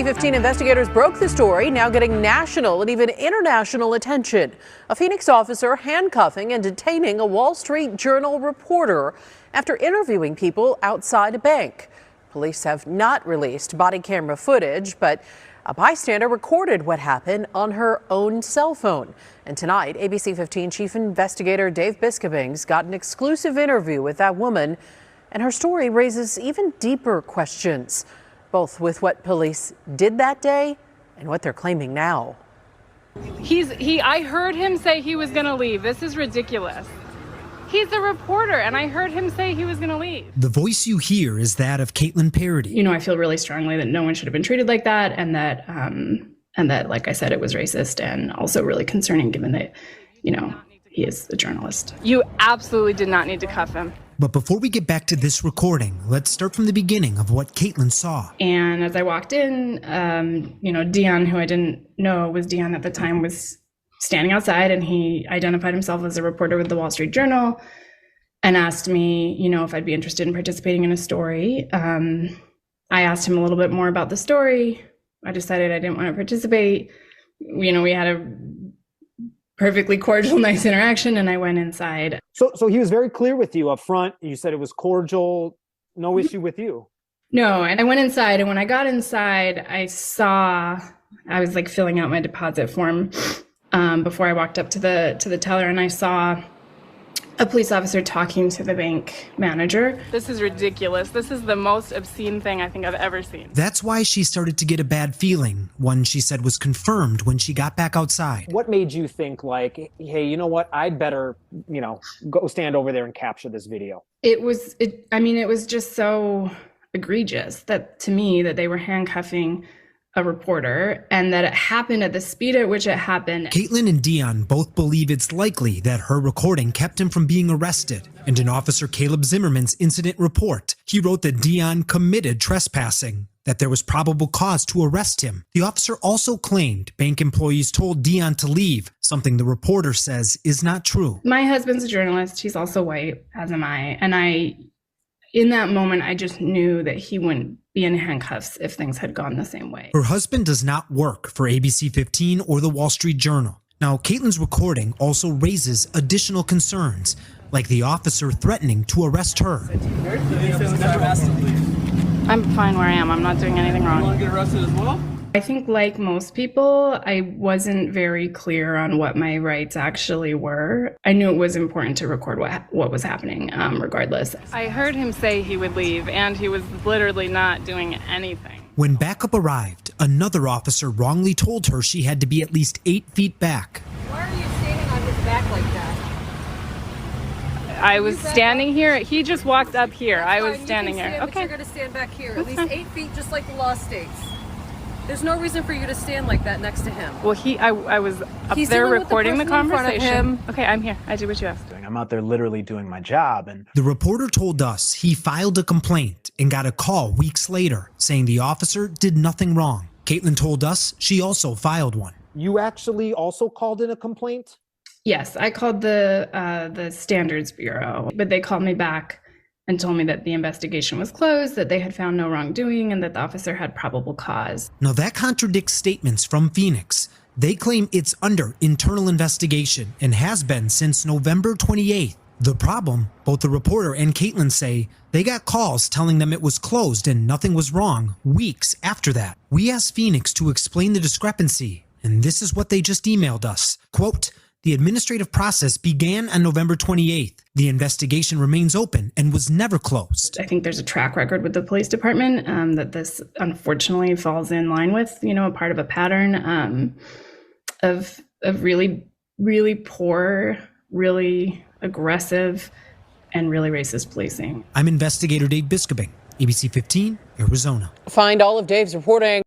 15 investigators broke the story, now getting national and even international attention. A Phoenix officer handcuffing and detaining a Wall Street Journal reporter after interviewing people outside a bank. Police have not released body camera footage, but a bystander recorded what happened on her own cell phone. And tonight, ABC 15 Chief Investigator Dave Biskobing's got an exclusive interview with that woman, and her story raises even deeper questions, both with what police did that day and what they're claiming now. I heard him say he was gonna leave. This is ridiculous. He's a reporter, and I heard him say he was gonna leave. The voice you hear is that of Caitlin Parody. You know, I feel really strongly that no one should have been treated like that, and that, like I said, it was racist and also really concerning given that, you know, he is a journalist. You absolutely did not need to cuff him. But before we get back to this recording, let's start from the beginning of what Caitlin saw. And as I walked in, Dion, who I didn't know was Dion at the time, was standing outside, and he identified himself as a reporter with the Wall Street Journal and asked me, if I'd be interested in participating in a story. I asked him a little bit more about the story. I decided I didn't want to participate. We had a perfectly cordial, nice interaction, and I went inside. So he was very clear with you up front. You said it was cordial, no issue with you. No, and I went inside, and when I got inside, I was like filling out my deposit form before I walked up to the teller, and I saw a police officer talking to the bank manager. This is ridiculous. This is the most obscene thing I think I've ever seen. That's why she started to get a bad feeling, one she said was confirmed when she got back outside. What made you think like, hey, you know what? I'd better, go stand over there and capture this video? It was just so egregious to me that they were handcuffing a reporter, and that it happened at the speed at which it happened. Caitlin and Dion both believe it's likely that her recording kept him from being arrested. And in Officer Caleb Zimmerman's incident report, he wrote that Dion committed trespassing, that there was probable cause to arrest him. The officer also claimed bank employees told Dion to leave, something the reporter says is not true. My husband's a journalist. He's also white, as am I. And in that moment, I just knew that he wouldn't be in handcuffs if things had gone the same way. Her husband does not work for ABC 15 or the Wall Street Journal. Now, Caitlin's recording also raises additional concerns, like the officer threatening to arrest her. I'm fine where I am. I'm not doing anything wrong. You want to get arrested as well? I think, like most people, I wasn't very clear on what my rights actually were. I knew it was important to record what was happening, regardless. I heard him say he would leave, and he was literally not doing anything. When backup arrived, another officer wrongly told her she had to be at least 8 feet back. Why are you standing on his back like that? I was standing here. He just walked up here. I was standing here. Okay. But you're going to stand back here. At least 8 feet, just like the law states. There's no reason for you to stand like that next to him. Well, I was up there recording the conversation. Okay, I'm here. I did what you asked. I'm out there literally doing my job. And the reporter told us he filed a complaint and got a call weeks later saying the officer did nothing wrong. Caitlin told us she also filed one. You actually also called in a complaint? Yes, I called the Standards Bureau, but they called me back and told me that the investigation was closed, that they had found no wrongdoing, and that the officer had probable cause. Now that contradicts statements from Phoenix. They claim it's under internal investigation and has been since November 28th. The problem, both the reporter and Caitlin say, they got calls telling them it was closed and nothing was wrong weeks after that. We asked Phoenix to explain the discrepancy, and this is what they just emailed us. Quote, "The administrative process began on November 28th. The investigation remains open and was never closed." I think there's a track record with the police department that this unfortunately falls in line with, a part of a pattern of really, really poor, really aggressive, and really racist policing. I'm investigator Dave Biskobing, ABC 15, Arizona. Find all of Dave's reporting